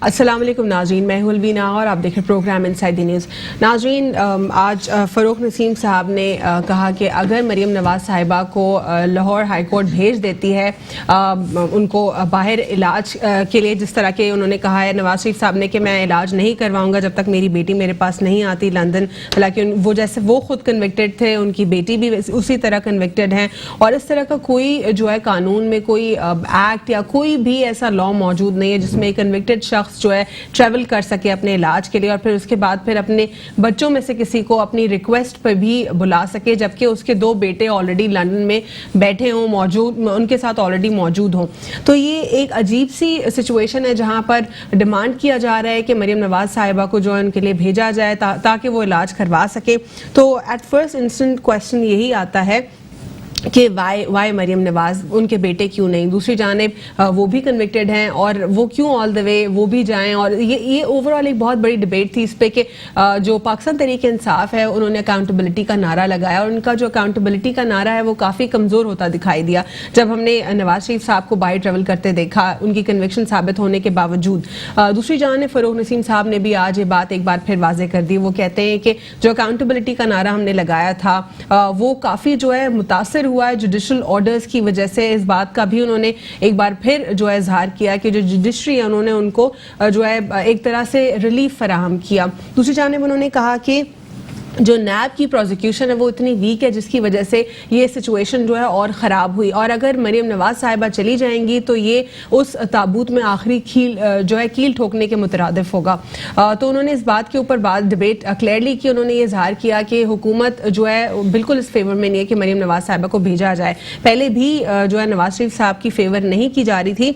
السلام علیکم ناظرین، میں ہوں الوینا اور آپ دیکھ رہے پروگرام انسائیڈ دی نیوز۔ ناظرین، آج فروخ نسیم صاحب نے کہا کہ اگر مریم نواز صاحبہ کو لاہور ہائی کورٹ بھیج دیتی ہے ان کو باہر علاج کے لیے، جس طرح کے انہوں نے کہا ہے نواز شریف صاحب نے کہ میں علاج نہیں کرواؤں گا جب تک میری بیٹی میرے پاس نہیں آتی لندن، حالانکہ وہ جیسے وہ خود کنوکٹڈ تھے، ان کی بیٹی بھی اسی طرح کنوکٹڈ ہیں، اور اس طرح کا کوئی جو ہے قانون میں کوئی ایکٹ یا کوئی بھی ایسا لا موجود نہیں ہے جس میں کنوکٹڈ شخص جو ہے ٹریول کر سکے اپنے علاج کے لیے، اور پھر اس کے بعد پھر اپنے بچوں میں سے کسی کو اپنی ریکویسٹ پہ بھی بلا سکے، جبکہ اس کے 2 بیٹے آلریڈی لندن میں بیٹھے ہوں، موجود ان کے ساتھ آلریڈی موجود ہوں۔ تو یہ ایک عجیب سی سچویشن ہے جہاں پر ڈیمانڈ کیا جا رہا ہے کہ مریم نواز صاحبہ کو جو ان کے لیے بھیجا جائے تاکہ وہ علاج کروا سکے۔ تو ایٹ فرسٹ انسٹنٹ کویسچن یہی آتا ہے کہ وائی مریم نواز، ان کے بیٹے کیوں نہیں؟ دوسری جانب وہ بھی کنوکٹڈ ہیں اور وہ کیوں آل دا وے وہ بھی جائیں؟ اور یہ اوور آل ایک بہت بڑی ڈبیٹ تھی اس پہ کہ جو پاکستان تحریک انصاف ہے انہوں نے اکاؤنٹیبلٹی کا نعرہ لگایا، اور ان کا جو اکاؤنٹیبلٹی کا نعرہ ہے وہ کافی کمزور ہوتا دکھائی دیا جب ہم نے نواز شریف صاحب کو باہر ٹریول کرتے دیکھا ان کی کنوکشن ثابت ہونے کے باوجود۔ دوسری جانب فروخ نسیم صاحب نے بھی آج یہ بات ایک بار پھر واضح کر دی، وہ کہتے ہیں کہ جو اکاؤنٹیبلٹی کا نعرہ ہم نے لگایا تھا وہ کافی جو ہے متاثر ہوا ہے جوڈیشل آرڈرز کی وجہ سے۔ اس بات کا بھی انہوں نے ایک بار پھر جو ہے اظہار کیا کہ جو جوڈیشری ہے انہوں نے ان کو جو ہے ایک طرح سے ریلیف فراہم کیا۔ دوسری جانب انہوں نے کہا کہ جو نیب کی پروزیکیوشن ہے وہ اتنی ویک ہے جس کی وجہ سے یہ سچویشن جو ہے اور خراب ہوئی، اور اگر مریم نواز صاحبہ چلی جائیں گی تو یہ اس تابوت میں آخری کیل ٹھوکنے کے مترادف ہوگا۔ تو انہوں نے اس بات کے اوپر بات ڈبیٹ کلیئرلی کی، انہوں نے یہ اظہار کیا کہ حکومت جو ہے بالکل اس فیور میں نہیں ہے کہ مریم نواز صاحبہ کو بھیجا جائے۔ پہلے بھی جو ہے نواز شریف صاحب کی فیور نہیں کی جا رہی تھی،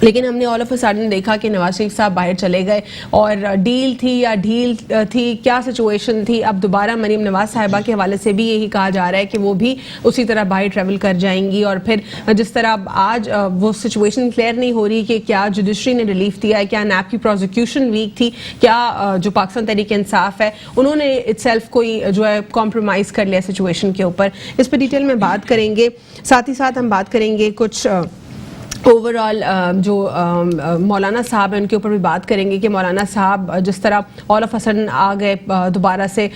لیکن ہم نے آل آف اے سڈن دیکھا کہ نواز شریف صاحب باہر چلے گئے اور ڈیل تھی یا ڈھیل تھی، کیا سچویشن تھی، اب دوبارہ مریم نواز صاحبہ کے حوالے سے بھی یہی کہا جا رہا ہے کہ وہ بھی اسی طرح باہر ٹریول کر جائیں گی، اور پھر جس طرح آج وہ سچویشن کلیئر نہیں ہو رہی کہ کیا جوڈیشری نے ریلیف دیا ہے، کیا نیب کی پروزیکیوشن ویک تھی، کیا جو پاکستان تحریک انصاف ہے انہوں نے اٹ سیلف کوئی جو ہے کمپرومائز کر لیا سچویشن کے اوپر۔ اس پہ ڈیٹیل میں بات کریں گے، ساتھ ہی ساتھ ہم بات کریں گے کچھ اوور آل جو مولانا صاحب ہیں ان کے اوپر بھی بات کریں گے کہ مولانا صاحب جس طرح آل آف اے سڈن آ گئے دوبارہ سے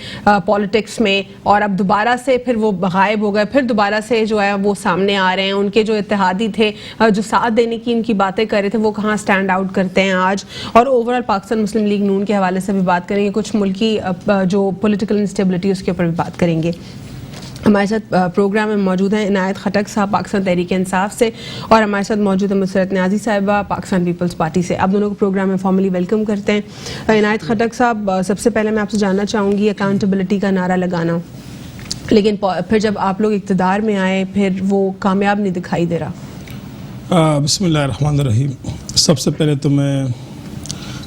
پالیٹکس میں، اور اب دوبارہ سے پھر وہ غائب ہو گئے، پھر دوبارہ سے جو ہے وہ سامنے آ رہے ہیں، ان کے جو اتحادی تھے جو ساتھ دینے کی ان کی باتیں کر رہے تھے وہ کہاں سٹینڈ آؤٹ کرتے ہیں آج، اور اوور آل پاکستان مسلم لیگ نون کے حوالے سے بھی بات کریں گے، کچھ ملکی جو پولیٹیکل انسٹیبلٹی اس کے اوپر بھی بات کریں گے۔ ہمارے ساتھ پروگرام میں موجود ہیں عنایت خٹک صاحب پاکستان تحریک انصاف سے، اور ہمارے ساتھ موجود ہے مسرت نیازی صاحبہ پاکستان پیپلز پارٹی سے۔ آپ دونوں کو پروگرام میں فارملی ویلکم کرتے ہیں۔ عنایت خٹک صاحب، سب سے پہلے میں آپ سے جاننا چاہوں گی اکاؤنٹیبلٹی کا نعرہ لگانا، لیکن پھر جب آپ لوگ اقتدار میں آئے پھر وہ کامیاب نہیں دکھائی دے رہا۔ بسم اللہ الرحمن الرحیم۔ سب سے پہلے تو میں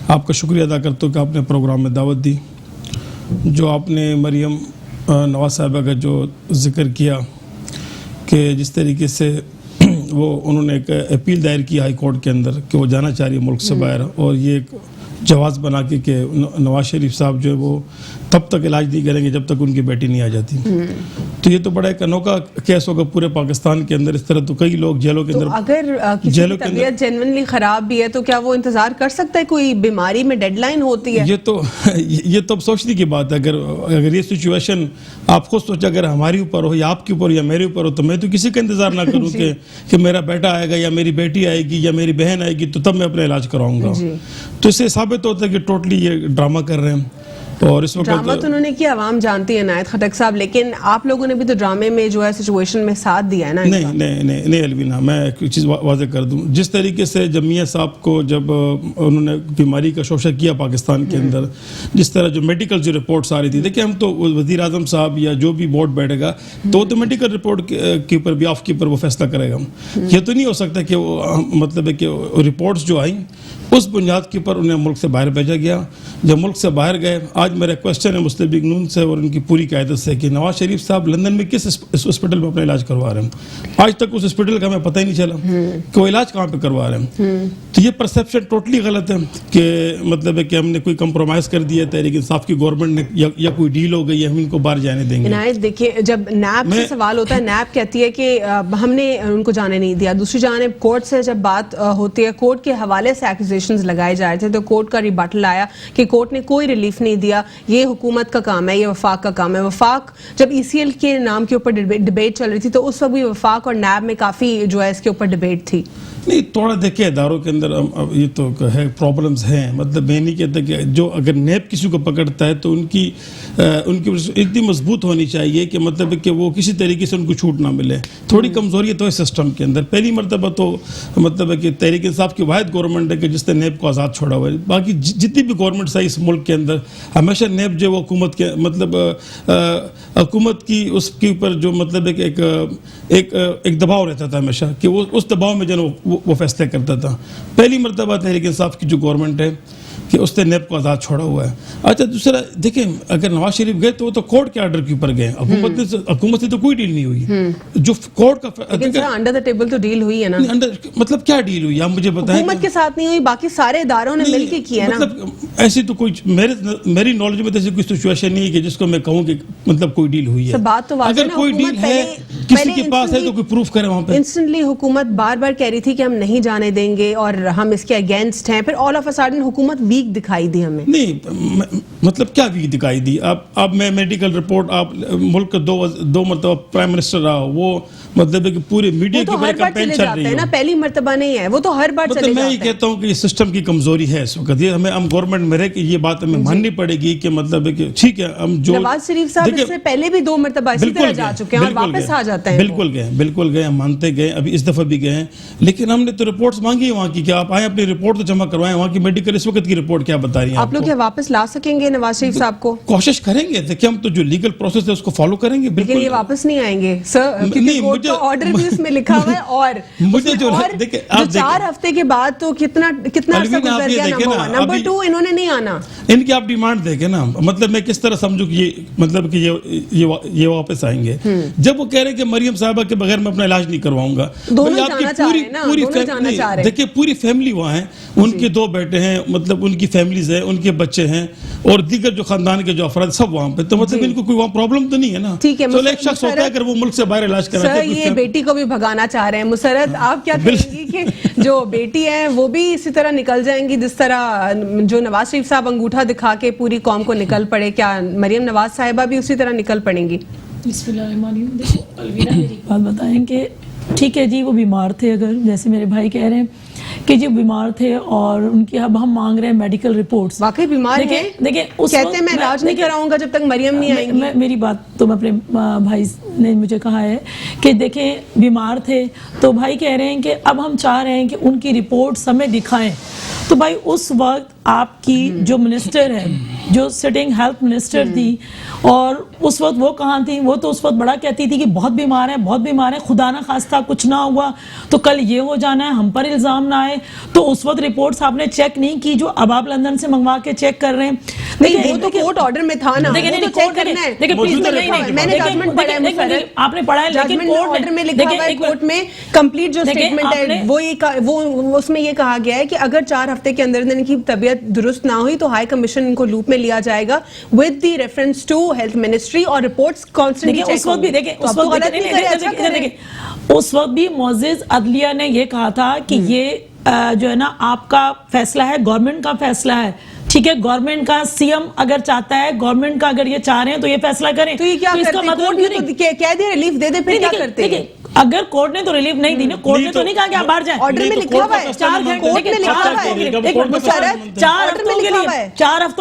آپ کا شکریہ ادا کرتا ہوں کہ آپ نے پروگرام میں دعوت دی۔ جو آپ نے مریم نواز صاحبہ کا جو ذکر کیا کہ جس طریقے سے انہوں نے ایک اپیل دائر کی ہائی کورٹ کے اندر کہ وہ جانا چاہ رہی ہے ملک سے باہر، اور یہ ایک جواز بنا کے کہ نواز شریف صاحب جو ہے وہ تب تک علاج نہیں کریں گے جب تک ان کی بیٹی نہیں آ جاتی، تو یہ تو بڑا ایک انوکھا کیس ہوگا پورے پاکستان کے اندر۔ اس طرح تو کئی لوگ جیلوں کے اندر، اگر کسی کی طبیعت جینوینلی خراب بھی ہے تو کیا وہ انتظار کر سکتا ہے؟ کوئی بیماری میں ڈیڈ لائن ہوتی ہے؟ یہ تو اب سوچنے کی بات ہے۔ اگر یہ سچویشن آپ خود سوچا اگر ہماری اوپر ہو یا آپ کے اوپر یا میرے اوپر ہو تو میں تو کسی کا انتظار نہ کروں کہ میرا بیٹا آئے گا یا میری بیٹی آئے گی یا میری بہن آئے گی تو تب میں اپنا علاج کراؤں گا۔ تو اس سے ثابت ہوتا ہے کہ ٹوٹلی یہ ڈرامہ کر رہے ہیں، اور اس وقت ڈرامہ تو انہوں نے کیا عوام جانتی ہے عنایت خٹک صاحب، لیکن آپ لوگوں نے بھی تو ڈرامے میں جو ہے سچویشن میں ساتھ دیا ہے نا۔ نہیں الوینا، میں ایک چیز واضح کر دوں، جس طریقے سے جمیہ صاحب کو جب انہوں نے بیماری کا شوشہ کیا پاکستان کے اندر، جس طرح جو میڈیکل جو رپورٹس آ رہی تھی، دیکھیں ہم تو وزیر اعظم صاحب یا جو بھی بورڈ بیٹھے گا تو میڈیکل رپورٹ کے اوپر بھی آف کے اوپر وہ فیصلہ کرے گا۔ یہ تو نہیں ہو سکتا کہ مطلب ہے کہ رپورٹس جو آئیں اس بنیاد کے اوپر انہیں ملک سے باہر بھیجا گیا۔ جب ملک سے باہر گئے، آج میرا کوشچن ہے مسلم لیگ نون سے اور ان کی پوری قیادت سے کہ نواز شریف صاحب لندن میں کس ہاسپٹل میں اپنا علاج کروا رہے ہیں؟ آج تک اس ہاسپٹل کا ہمیں پتہ ہی نہیں چلا کہ وہ علاج کہاں پہ کروا رہے ہیں۔ تو یہ پرسیپشن ٹوٹلی غلط ہے کہ مطلب ہے کہ ہم نے کوئی کمپرومائز کر دیا تحریک انصاف کی گورنمنٹ نے یا کوئی ڈیل ہو گئی ہے، ہم ان کو باہر جانے دیں گے۔ عنایت دیکھیے، جب نیب سے سوال ہوتا ہے، نیب کہتی ہے کہ ہم نے ان کو جانے نہیں دیا، دوسری جانب کورٹ سے جب بات ہوتی ہے، کورٹ کے حوالے سے ایکوزیشن کنڈیشنز لگائے جا رہے تھے تو کورٹ کا ریبٹل آیا کہ کورٹ نے کوئی ریلیف نہیں دیا, یہ حکومت کا کام ہے, یہ وفاق کا کام ہے. وفاق جب ECL کے نام کے اوپر ڈبیٹ چل رہی تھی تو اس وقت بھی وفاق اور نیب میں کافی جو ہے اس کے اوپر ڈبیٹ تھی. نہیں, تھوڑا دیکھیں اداروں کے اندر یہ تو ہے پرابلمز ہیں, مطلب میں نہیں کہتا کہ جو اگر نیب کسی کو پکڑتا ہے تو ان کی اتنی مضبوط ہونی چاہیے کہ مطلب کہ وہ کسی طریقے سے ان کو چھوٹ نہ ملے. تھوڑی کمزوری تو ہے سسٹم کے اندر. پہلی مرتبہ تو مطلب ہے کہ تحریک انصاف کی واحد گورنمنٹ ہے کہ جس نے نیب کو آزاد چھوڑا ہوا ہے. باقی جتنی بھی گورنمنٹس ہے اس ملک کے اندر ہمیشہ نیب جو حکومت کے مطلب حکومت کی اس کے اوپر جو مطلب ہے کہ ایک دباؤ رہتا تھا ہمیشہ کہ وہ اس دباؤ میں جو وہ فیصلے کرتا تھا. پہلی مرتبہ تحریک انصاف کی جو گورنمنٹ ہے کہ اس نے نیب کو آزاد چھوڑا ہوا ہے. اچھا دوسرا دیکھیں, اگر نواز شریف گئے تو وہ تو کورٹ کے آرڈر کے اوپر گئے, حکومت سے تو کوئی ڈیل نہیں ہوئی. جو کورٹ کا انڈر دا ٹیبل تو ڈیل ہوئی ہے نا, مطلب کیا ڈیل ہوئی آپ مجھے بتائیں. حکومت کے ساتھ نہیں ہوئی, باقی سارے اداروں نے مل کے کیا نا. مطلب ایسی تو کوئی میری نالج میں ایسی کوئی سچویشن نہیں ہے کہ جس کو میں کہوں کہ مطلب کوئی ڈیل ہوئی ہے. بات تو اگر کوئی ڈیل ہے کسی کے پاس ہے تو کوئی پروف کرے وہاں پہ. انسٹنٹلی حکومت بار بار کہہ رہی تھی کہ ہم نہیں جانے دیں گے اور ہم اس کے اگینسٹ ہیں, پھر آل آف اے سڈن حکومت ویک دکھائی دی ہمیں. نہیں مطلب کیا ویک دکھائی دی. اب میں میڈیکل رپورٹ, آپ ملک کا دو مرتبہ پرائم منسٹر رہا, وہ مطلب ہے کہ پورے میڈیا کی بڑی کمپین چل رہی ہے نا, پہلی مرتبہ نہیں ہے, وہ تو ہر بار چلے جاتے ہیں. میں یہ کہتا ہوں کہ یہ سسٹم کی کمزوری ہے اس وقت. یہ ہم گورنمنٹ میں رہ کے یہ بات ہمیں ماننی پڑے گی کہ مطلب ہے کہ ٹھیک ہے ہم جو نواز شریف صاحب اس سے پہلے بھی 2 مرتبہ اسی طرح جا چکے ہیں اور واپس آ جاتے ہیں. بالکل گئے, ہم مانتے گئے, ابھی اس دفعہ بھی گئے ہیں, لیکن ہم نے تو رپورٹس مانگی وہاں کی کہ آپ آئیں اپنی رپورٹ تو جمع کروائیں. وہاں کی میڈیکل اس وقت کی رپورٹ کیا بتا رہی ہے. آپ لوگ کیا واپس لا سکیں گے نواز شریف صاحب کو؟ کوشش کریں گے, دیکھیں ہم تو جو لیگل پروسیس ہے اس کو فالو کریں گے. لیکن یہ واپس نہیں آئیں گے سر, کیونکہ کورٹ کا آرڈر بھی اس میں لکھا ہوا ہے. اور مجھے جو 4 ہفتے کے بعد تو کتنا عرصہ گزر گیا. نمبر 2 انہوں نے نہیں آنا. ان کی آپ ڈیمانڈ دیکھیں نا, مطلب میں کس طرح سمجھوں کہ مطلب کہ یہ واپس آئیں گے. جب وہ کہہ رہے ہیں کہ مریم صاحبہ کے بغیر میں اپنا علاج نہیں کرواؤں گا. دیکھیں پوری فیملی وہاں ہے, ان کے 2 بیٹے ہیں, مطلب ان کی فیملیز ہیں, ان کے بچے ہیں, اور دیگر جو خاندان کے جو افراد سب وہاں پہ. تو مطلب ان کو کوئی وہاں پرابلم تو نہیں ہے نا. ٹھیک ہے, تو ایک شخص ہوتا ہے اگر وہ ملک سے باہر علاج کراتا ہے. یہ بیٹی کو بھی بھگانا چاہ رہے ہیں مسرت, آپ کیا کہیں گی کہ جو بیٹی ہے وہ بھی اسی طرح نکل جائیں گی جس طرح جو نواز شریف صاحب انگوٹھا دکھا کے پوری قوم کو نکل پڑے, کیا مریم نواز صاحبہ بھی اسی طرح نکل پڑیں گی؟ بسم اللہ الرحمن الرحیم. دیکھو الویرا میری بات بتائیں کہ ٹھیک ہے جی وہ بیمار تھے, اگر جیسے میرے بھائی کہہ رہے ہیں کہ جی بیمار تھے اور ان کی اب ہم مانگ رہے ہیں میڈیکل رپورٹس. واقعی بیمار ہیں, دیکھیں کہتے ہیں میں علاج نہیں کراؤں گا جب تک مریم نہیں آئیں گی. میری بات تو میں اپنے بھائی نے مجھے کہا ہے کہ دیکھیں بیمار تھے تو بھائی کہہ رہے ہیں کہ اب ہم چاہ رہے ہیں کہ ان کی رپورٹس ہمیں دکھائیں. تو بھائی اس وقت آپ کی جو منسٹر ہے, جو سٹنگ ہیلتھ منسٹر تھی, اور اس وقت وہ کہاں تھی, وہ تو اس وقت بڑا کہتی تھی کہ بہت بیمار ہیں, خدا نہ خواستہ کچھ نہ ہوا تو کل یہ ہو جانا ہے, ہم پر الزام نہ آئے. تو اس وقت رپورٹس آپ نے چیک نہیں کی جو اب آپ لندن سے منگوا کے چیک کر رہے ہیں. وہ تو کورٹ آرڈر میں تھا نا, آپ نے پڑھا ہے, لیکن آرڈر میں لکھا ہوا ہے, کورٹ میں کمپلیٹ جو اسٹیٹمنٹ ہے وہ اس میں یہ کہا گیا ہے کہ اگر 4 ہفتے کے اندر ان کی طبیعت درست نہ ہوئی تو ہائی کمیشن ان کو لوپ میں لیا جائے گا with the reference to health ministry, اور رپورٹس کانسٹنٹلی چیک ہوں گی. اس وقت بھی معزز عدلیہ نے یہ کہا تھا کہ یہ جو ہے نا آپ کا فیصلہ ہے, گورنمنٹ کا فیصلہ ہے. ٹھیک ہے, گورنمنٹ کا سی ایم اگر چاہتا ہے, گورنمنٹ کا اگر یہ چاہ رہے ہیں تو یہ فیصلہ کریں. تو یہ کیا کرتے, کہہ دے ریلیف دے دے, پھر کیا کرتے ہیں؟ اگر کورٹ نے تو ریلیف نہیں دی نا, کورٹ نے تو نہیں کہا کہ آپ باہر جائیں. آرڈر میں لکھا ہوا ہے, 4 ہفتوں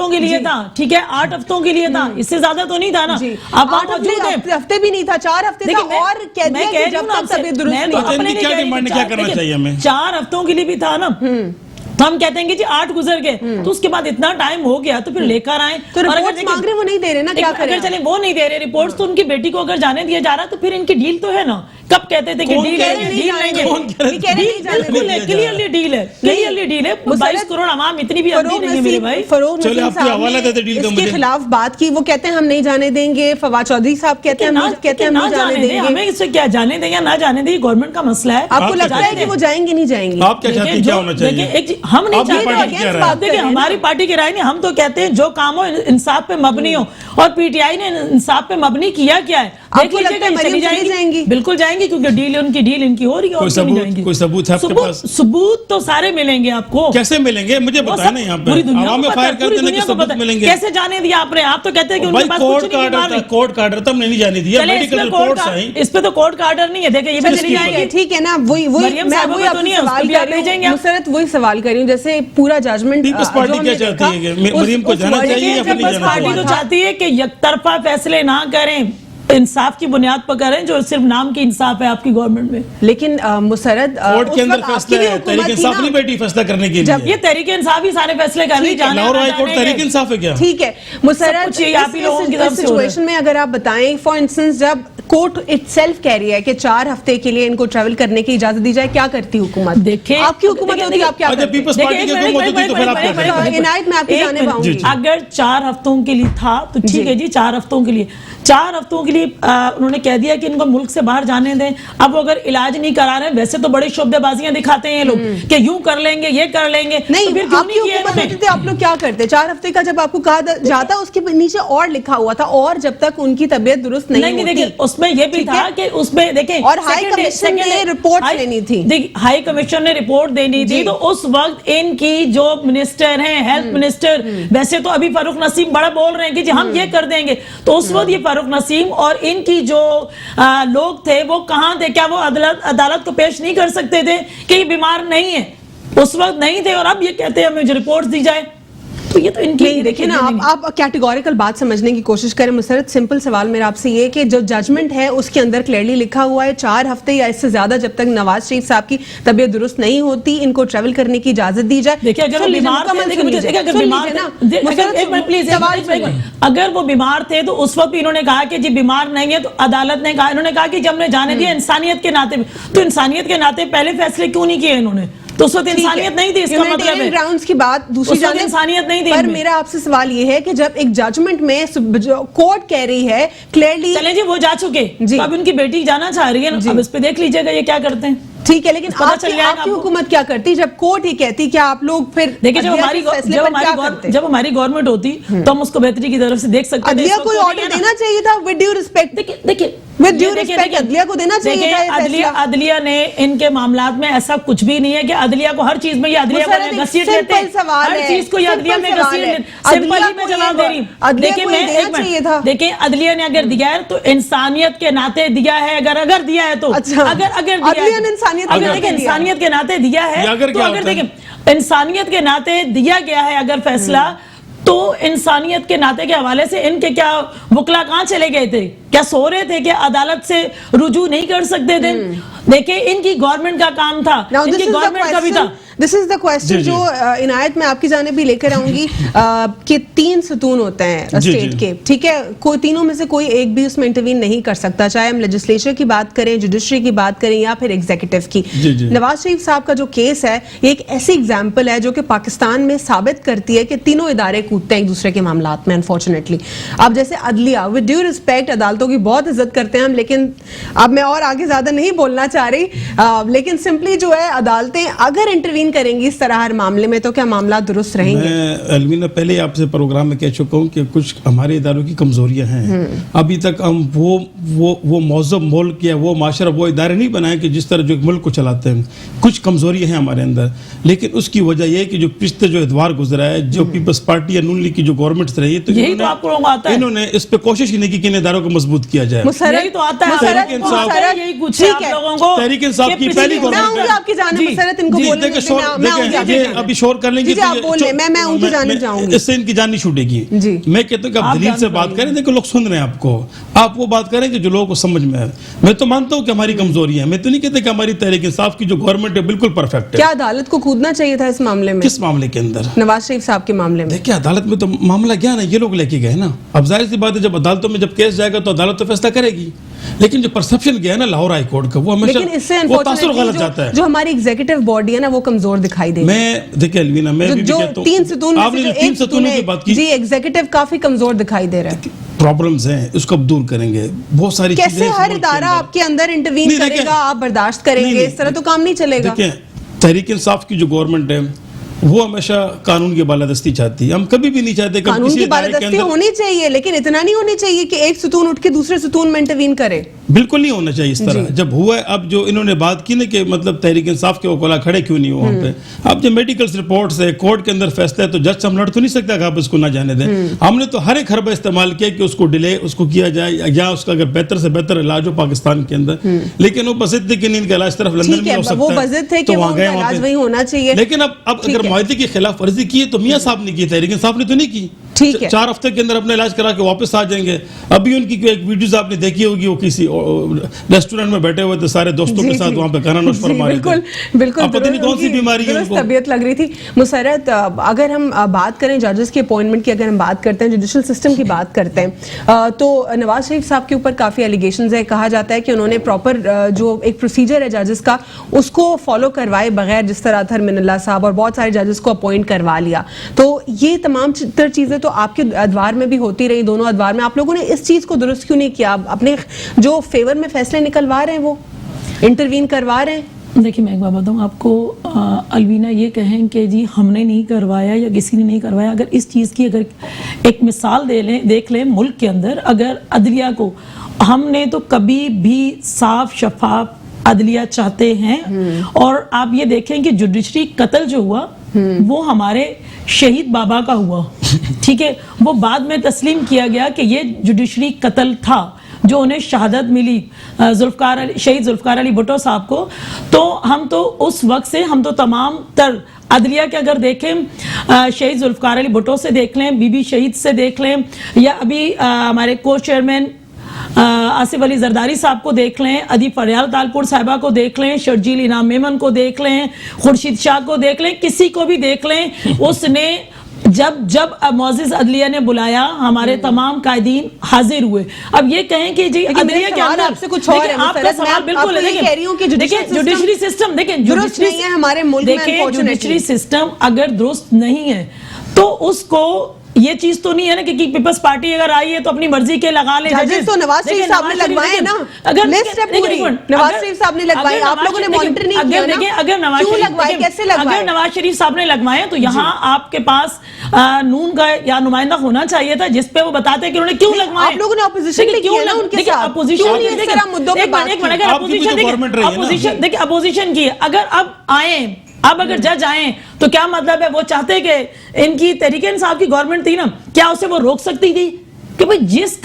کے لیے تھا, ٹھیک ہے 8 ہفتوں کے لیے تھا, اس سے زیادہ تو نہیں تھا نا. اب 8 ہفتے بھی نہیں تھا, 4 ہفتے تھا, اور کہہ دیا کہ جب تک طبیعت درست نہیں. 4 ہفتوں کے لیے بھی تھا نا, تو ہم کہتے ہیں کہ جی 8 گزر گئے, تو اس کے بعد اتنا ٹائم ہو گیا تو پھر لے کر آئیں. تو رپورٹس مانگ رہے وہ نہیں دے رہے نا, کیا کریں؟ اگر چلیں وہ نہیں دے رہے رپورٹس, تو ان کی بیٹی کو اگر جانے دیا جا رہا تو پھر ان کی ڈیل تو ہے نا. کب کہتے تھے کہ ڈیل ہے, کلیئرلی ڈیل ہے, کلیئرلی ڈیل ہے. 22 کروڑ عوام اتنی بھی اندھی نہیں ہے میرے بھائی. فروغ نسیم صاحب نے اس کے خلاف بات کی, وہ کہتے ہیں ہم نہیں جانے دیں گے. فواد چودھری صاحب کہتے ہیں ہم نہیں جانے دیں گے. ہمیں اس سے کیا جانے دیں یا نہ جانے دیں, گورنمنٹ کا مسئلہ ہے. آپ کو لگتا ہے کہ وہ جائیں گے نہیں جائیں گے؟ آپ کیا چاہتے ہیں کیا ہونا چاہیے؟ ہم نہیں چاہتے, ہماری پارٹی کی رائے نہیں, ہم تو کہتے ہیں جو کام ہو انصاف پہ مبنی ہو, اور پی ٹی آئی نے انصاف پہ مبنی کیا کیا ہے. آپ کو لگتا ہے مریم چلی جائیں گی؟ بالکل جائیں گی, کیونکہ ڈیل ان کی ہو رہی ہے. کوئی ثبوت ہے آپ کے پاس؟ ثبوت تو سارے ملیں گے آپ کو. کیسے ملیں گے مجھے بتائیں نا, یہاں پہ عوام میں فائر کر دینے کے ثبوت ملیں گے. کیسے جانے دیا آپ نے؟ آپ تو کہتے ہیں کہ ان کے پاس کچھ نہیں ہے. کورٹ کا آرڈر تھا, ہم نے نہیں جانے دیا. میڈیکل رپورٹس آئیں, اس پہ تو کورٹ کا آرڈر نہیں ہے. دیکھیں یہ بھی چلی جائیں گے. ٹھیک ہے نا, وہی مسرت وہی سوال کر رہی ہوں, جیسے پورا ججمنٹ پیپلز پارٹی کیا چاہتی ہے کہ مریم کو جانا چاہیے یا پھر نہیں جانا پارٹی تو چاہتی ہے کہ یک طرفہ فیصلے نہ کریں, انصاف کی بنیاد پر کریں, جو صرف نام کی انصاف ہے آپ کی گورنمنٹ میں. لیکن مسرت کورٹ کے اندر فیصلہ ہے, تحریک انصاف نہیں بیٹھی فیصلہ کرنے کے لیے. جب یہ تحریک انصاف ہی سارے فیصلے کر رہی جانے لاہور ہائی کورٹ تحریک انصاف ہے کیا؟ ٹھیک ہے مسرت, اس سچویشن میں اگر آپ بتائیں فار انسٹنس جب کورٹ اٹ سیلف کہہ رہی ہے کہ 4 ہفتے کے لیے ان کو ٹریول کرنے کی اجازت دی جائے, کیا کرتی حکومت؟ دیکھیں آپ کی حکومت ہوتی ہے, آپ کیا کرتے؟ پیپلز پارٹی کی حکومت ہوتی تو پھر آپ کیا کرتے؟ عنایت میں آپ کی جانب آؤں گی. اگر 4 ہفتوں کے لیے تھا تو ٹھیک ہے جی, 4 ہفتوں کے لیے 4 ہفتوں کے لیے انہوں نے کہہ دیا کہ ان کو ملک سے باہر جانے دیں. اب اگر علاج نہیں کرا رہے, ویسے تو بڑے شعبے بازیاں دکھاتے ہیں یہ لوگ کہ یوں کر لیں گے, یہ کر لیں گے. نہیں, آپ کی حکومت ہوتی تھی, آپ لوگ کیا کرتے؟ 4 ہفتے کا جب آپ کو کہا جاتا, اس کے نیچے اور لکھا ہوا تھا, اور جب تک ان کی طبیعت درست نہیں ہوتی. دیکھیں اس میں یہ بھی تھا کہ اس میں دیکھیں, اور ہائی کمیشن نے رپورٹ لینی تھی. ہائی کمیشن نے رپورٹ دینی تھی, تو اس وقت ان کی جو منسٹر ہیں, ہیلتھ منسٹر, ویسے تو ابھی فاروق نسیم بڑا بول رہے ہیں کہ جی ہم یہ کر دیں گے, تو اس وقت یہ فاروق نسیم اور ان کی جو لوگ تھے وہ کہاں تھے؟ کیا وہ عدالت کو پیش نہیں کر سکتے تھے کہ یہ بیمار نہیں ہے؟ اس وقت نہیں تھے, اور اب یہ کہتے ہیں ہمیں رپورٹ دی جائے. تو یہ تو ان کی دیکھیں نا, آپ کیٹیگوریکل بات سمجھنے کی کوشش کریں. مسرت سمپل سوال میرا آپ سے یہ کہ جو ججمنٹ ہے اس کے اندر کلیئرلی لکھا ہوا ہے 4 ہفتے یا اس سے زیادہ جب تک نواز شریف صاحب کی طبیعت درست نہیں ہوتی ان کو ٹریول کرنے کی اجازت دی جائے. دیکھیں اگر وہ بیمار تھے تو اس وقت بھی انہوں نے کہا کہ جی بیمار نہیں ہے, تو عدالت نے کہا, انہوں نے کہا کہ جب نے جانے دیا انسانیت کے ناطے, تو انسانیت کے ناطے پہلے فیصلے کیوں نہیں کیے انہوں نے؟ تو اس وقت انسانیت نہیں تھی, اس کا مطلب ہے گراؤنڈز کی بات دوسری جانب انسانیت نہیں تھی. پر میرا آپ سے سوال یہ ہے کہ جب ایک ججمنٹ میں کورٹ کہہ رہی ہے کلیئرلی, چلیں جی وہ جا چکے, اب ان کی بیٹی جانا چاہ رہی ہے, اب اس پہ دیکھ لیجئے گا یہ کیا کرتے ہیں. ٹھیک ہے, لیکن آپ کی حکومت کیا کرتی جب کورٹ ہی کہتی؟ کیا آپ لوگ پھر دیکھیں جب ہماری گورنمنٹ ہوتی تو ہم اس کو بہتری کی طرف سے دیکھ سکتے تھے. عدلیہ کو آرڈر دینا چاہیے تھا ود ڈیو ریسپیکٹ. دیکھیں عدلیہ کو دینا چاہیے تھا. عدلیہ نے ان کے معاملات میں ایسا کچھ بھی نہیں ہے کہ عدلیہ کو ہر چیز میں یہ عدلیہ کو گھسیٹ لیتے ہیں, ہر چیز کو یہ عدلیہ میں گھسیٹ لیتے. سمپل ہی میں جواب دے رہی ہوں. دیکھیں عدلیہ نے اگر دیا ہے تو انسانیت کے ناطے دیا ہے, اگر دیا ہے تو انسانیت کے ناطے دیا ہے, تو اگر دیکھیں انسانیت کے ناطے دیا گیا ہے اگر فیصلہ, تو انسانیت کے ناطے کے حوالے سے ان کے کیا وکلا کہاں چلے گئے تھے؟ کیا سو رہے تھے کہ عدالت سے رجوع نہیں کر سکتے تھے؟ دیکھیں ان کی گورنمنٹ کا کام تھا, ان کی گورنمنٹ کا بھی تھا. دس از دا کوسچن جو عنایت میں آپ کی جانب بھی لے کر آؤں گی کہ 3 ستون ہوتے ہیں اسٹیٹ کے, ٹھیک ہے, کوئی تینوں میں سے کوئی ایک بھی اس میں انٹروین نہیں کر سکتا, چاہے ہم لیجسلیچر کی بات کریں, جوڈیشری کی بات کریں, یا پھر ایگزیکٹو کی. نواز شریف صاحب کا جو کیس ہے یہ ایک ایسی ایگزامپل ہے جو کہ پاکستان میں ثابت کرتی ہے کہ تینوں ادارے کودتے ہیں ایک دوسرے کے معاملات میں انفارچونیٹلی. اب جیسے عدلیہ, ود ڈیو ریسپیکٹ عدالتوں کی بہت عزت کرتے ہیں ہم, لیکن اب میں اور آگے زیادہ نہیں بولنا چاہ رہی, لیکن سمپلی جو ہے عدالتیں اگر انٹروین کریں گی اس طرح ہر معاملے میں تو کیا معاملات درست رہیں گے؟ میں الوینا پہلے آپ سے پروگرام میں کہہ چکا ہوں کہ کچھ ہمارے اداروں کی کمزوریاں ہیں. ابھی تک ہم وہ مہذب ملک یا وہ معاشرہ, وہ ادارے نہیں بنائے کہ جس طرح جو ملک کو چلاتے ہیں. کچھ کمزوریاں ہیں ہمارے اندر, لیکن اس کی وجہ یہ ہے کہ جو پچھلے جو ادوار گزرا ہے, جو پیپلز پارٹی یا نون لیگ کی جو گورنمنٹس رہی ہے, تو انہوں نے اس پہ کوشش ہی نہیں کی کہ ان اداروں کو مضبوط کیا جائے. تحریک انصاف کی پہلی ابھی شور کر لیں گے اس سے ان کی جان نہیں چھوٹے گی. میں کہتا ہوں کہ آپ دلیل سے بات کریں, دیکھو لوگ سن رہے ہیں آپ وہ بات کریں کہ جو لوگوں کو سمجھ میں آئے. میں تو مانتا ہوں کہ ہماری کمزوری ہے, میں تو نہیں کہتا کہ ہماری تحریک انصاف کی جو گورنمنٹ ہے بالکل پرفیکٹ ہے. کیا عدالت کو کودنا چاہیے تھا اس معاملے میں؟ کس معاملے کے اندر؟ نواز شریف صاحب کے معاملے میں. دیکھیں عدالت میں تو معاملہ کیا نا, یہ لوگ لے کے گئے نا. اب ظاہر سی بات ہے جب عدالتوں میں جب کیس جائے گا تو عدالت تو فیصلہ کرے گی, لیکن جو پرسپشن گیا ہے نا لاہور ہائی کورٹ کا, وہ ہمیشہ وہ تاثر غلط جاتا ہے. جو ہماری ایگزیکٹو باڈی ہے نا وہ کمزور دکھائی دے. میں دیکھیں الوینا, میں بھی کہتا ہوں 3 ستون آپ نے جو 3 ستونوں کی بات کی, جی ایگزیکٹو کافی کمزور دکھائی دے رہا ہے. پرابلمز ہیں, اس کو اب دور کریں گے. بہت ساری چیزیں کیسے ہر ادارہ آپ کے اندر انٹروین کرے گا, آپ برداشت کریں گے, اس طرح تو کام نہیں چلے گا. دیکھیں تحریک انصاف کی جو گورنمنٹ ہے وہ ہمیشہ قانون کی بالادستی چاہتی ہے. ہم کبھی بھی نہیں چاہتے کہ قانون کسی کی ادارے کے بالادستی اندر ہونی چاہیے لیکن اتنا نہیں ہونی چاہیے کہ ایک ستون اٹھ کے دوسرے ستون میں انٹروین کرے. بالکل نہیں ہونا چاہیے اس طرح. جب ہوا ہے, اب جو انہوں نے بات کی نا کہ مطلب تحریک انصاف کے وکلا کھڑے کیوں نہیں ہو وہاں پہ, اب جو میڈیکل رپورٹس ہے, کورٹ کے اندر فیصلہ ہے, تو جج ہم لڑ تو نہیں سکتا کہ آپ اس کو نہ جانے دیں. ہم نے تو ہر ایک حربہ استعمال کیا کہ اس کو ڈیلے اس کو کیا جائے, یا اس کا اگر بہتر سے بہتر علاج ہو پاکستان کے اندر. لیکن وہ بسط تھے کہ ان کا علاج طرف لندن میں ہو سکتا ہے, وہ بزد تھے کہ وہ علاج وہی ہونا چاہیے. لیکن اب اگر معاہدے کی خلاف ورزی کی ہے تو میاں صاحب نے کی, تحریک انصاف نے تو نہیں کی. 4 ہفتے کے اندر اپنا علاج کرا کے واپس آ جائیں گے. ابھی ان کی ایک ویڈیوز آپ نے دیکھی ہوگی, وہ کسی ریسٹورینٹ میں بیٹھے ہوئے تھے سارے دوستوں کے ساتھ وہاں پہ کھانا نوش فرما رہے تھے. بالکل پتہ نہیں کون سی بیماری ہے ان کو, طبیعت لگ رہی تھی. مسرت, اگر ہم بات کریں ججز کی اپوائنٹمنٹ کی, اگر ہم بات کرتے ہیں جوڈیشل سسٹم کی بات کرتے ہیں, تو نواز شریف صاحب کے اوپر کافی ایلیگیشنز ہے. کہا جاتا ہے کہ انہوں نے پراپر جو ایک پروسیجر ہے ججز کا اس کو فالو کروائے بغیر, جس طرح اطہر من اللہ صاحب اور بہت سارے ججز کو اپوائنٹ کروا لیا. تو یہ تمام تر چیزیں تو آپ کے ادوار میں بھی ہوتی رہی, دونوں ادوار میں. آپ لوگوں نے اس چیز کو درست کیوں نہیں کیا؟ اپنے جو فیور میں فیصلے نکلوا رہے ہیں وہ انٹروین کروا رہے ہیں. دیکھیے میں ایک بات بتاؤں آپ کو, الوینا یہ کہیں کہ جی ہم نے نہیں کروایا یا کسی نے نہیں کروایا, اگر اس چیز کی اگر ایک مثال دیکھ لیں ملک کے اندر, اگر عدلیہ کو ہم نے تو کبھی بھی صاف شفاف عدلیہ چاہتے ہیں. اور آپ یہ دیکھیں کہ جوڈیشری قتل جو ہوا وہ ہمارے شہید بابا کا ہوا, ٹھیک ہے, وہ بعد میں تسلیم کیا گیا کہ یہ جوڈیشری قتل تھا جو انہیں شہادت ملی شہید ذوالفقار علی بھٹو صاحب کو. تو ہم تو اس وقت سے ہم تو تمام تر عدلیہ کے اگر دیکھیں, شہید ذوالفقار علی بھٹو سے دیکھ لیں, بی بی شہید سے دیکھ لیں, یا ابھی ہمارے کو چیئرمین آصف علی زرداری صاحب کو دیکھ لیں, ادیب فریال تالپور صاحبہ کو دیکھ لیں, شرجیل انعام میمن کو دیکھ لیں, خورشید شاہ کو دیکھ لیں, کسی کو بھی دیکھ لیں, اس نے جب معزز عدلیہ نے بلایا ہمارے تمام قائدین حاضر ہوئے. اب یہ کہیں کہ جی عدلیہ کے اندر آپ سے کچھ اور ہے, آپ کا سوال بالکل ہے, دیکھیں جوڈیشری سسٹم, دیکھیں جوڈیشری سسٹم اگر درست نہیں ہے تو اس کو یہ چیز تو نہیں ہے نا کہ پیپلز پارٹی اگر آئی ہے تو اپنی مرضی کے لگا لے. ججز تو نواز شریف صاحب نے لگوائے نا, لسٹ ہے پوری نواز شریف صاحب نے لگوائے, آپ لوگوں نے مانیٹر نہیں کیا نا. اگر نواز شریف صاحب نے لگوائے تو یہاں آپ کے پاس نون کا یا نمائندہ ہونا چاہیے تھا جس پہ وہ بتاتے کہ انہوں نے کیوں لگوائے. آپ لوگوں نے اپوزیشن کیا نا ان کے ساتھ, اپوزیشن اس طرح مدعوں پہ بات کی. دیکھیں اپوزیشن کی, اگر اب آئیں, اب اگر جج آئیں تو کیا مطلب ہے, وہ چاہتے کہ ان کی تحریک انصاف کی گورنمنٹ تھی نا, کیا اسے وہ روک سکتی تھی؟ کہ بھئی جس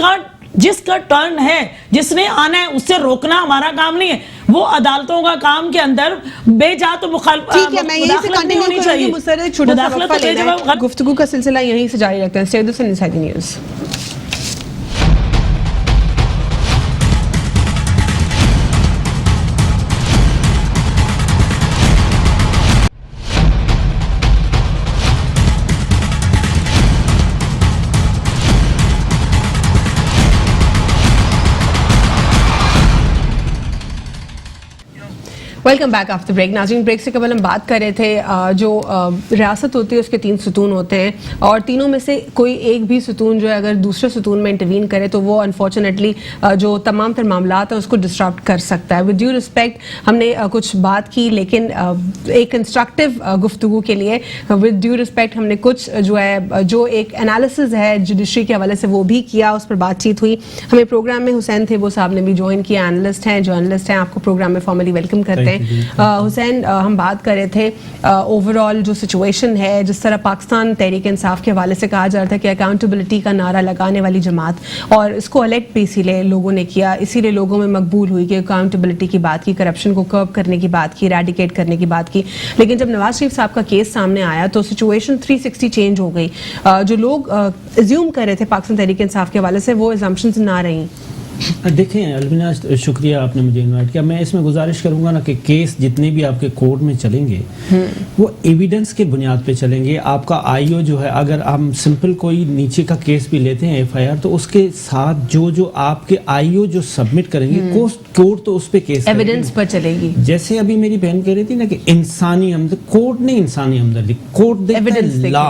کا ٹرن ہے, جس نے آنا ہے, اس سے روکنا ہمارا کام نہیں ہے. وہ عدالتوں کا کام کے اندر بے جا تو ٹھیک ہے, میں یہیں سے کنٹینیو کروں گی. مسرت ایک چھوٹا سا وقفہ لینا ہے, گفتگو کا سلسلہ یہیں سے جاری رکھتے ہیں. Stay with inside the news. Welcome back after break. ناظرین, بریک سے قبل ہم بات کر رہے تھے جو ریاست ہوتی ہے اس کے 3 ستون ہوتے ہیں, اور تینوں میں سے کوئی ایک بھی ستون جو ہے اگر دوسرے ستون میں انٹروین کرے تو وہ انفارچونیٹلی جو تمام تر معاملات ہیں اس کو ڈسٹرپٹ کر سکتا ہے. ود ڈیو رسپیکٹ ہم نے کچھ بات کی, لیکن ایک کنسٹرکٹیو گفتگو کے لیے ود ڈیو رسپیکٹ ہم نے کچھ جو ایک انالیسز ہے جوڈیشری کے حوالے سے وہ بھی کیا, اس پر بات چیت ہوئی. ہمیں پروگرام میں حسین تھے, وہ صاحب نے بھی جوائن کیا, انالسٹ ہیں, جو انالسٹ ہیں آپ کو پروگرام میں فارملی ویلکم کرتے ہیں. حسین, ہم بات کر رہے تھے اوور آل جو سچویشن ہے, جس طرح پاکستان تحریک انصاف کے حوالے سے کہا جا رہا تھا کہ اکاؤنٹیبلٹی کا نعرہ لگانے والی جماعت, اور اس کو الیکٹ بھی اسی لیے لوگوں نے کیا, اسی لیے لوگوں میں مقبول ہوئی کہ اکاؤنٹیبلٹی کی بات کی, کرپشن کو کرب کرنے کی بات کی, ریڈیکیٹ کرنے کی بات کی. لیکن جب نواز شریف صاحب کا کیس سامنے آیا تو سچویشن 360 چینج ہو گئی. جو لوگ ایزیوم کر رہے تھے پاکستان تحریک انصاف کے حوالے سے, وہ ایزمپشنز نہ رہیں. دیکھیں الوینا, شکریہ آپ نے مجھے انوائٹ کیا. میں اس میں گزارش کروں گا نا کہ کیس جتنے بھی آپ کے کورٹ میں چلیں گے وہ ایویڈنس کے بنیاد پہ چلیں گے. آپ کا آئی او جو ہے, اگر ہم سمپل کوئی نیچے کا کیس بھی لیتے ہیں ایف آئی آر, تو اس کے ساتھ جو آپ کے آئی او جو سبمٹ کریں گے کورٹ تو اس پہ کیس ایویڈنس پر چلے گی. جیسے ابھی میری بہن کہہ رہی تھی نا کہ انسانی ہمدردی, کورٹ نہیں انسانی ہمدردی, کورٹ دیکھتا ہے لا,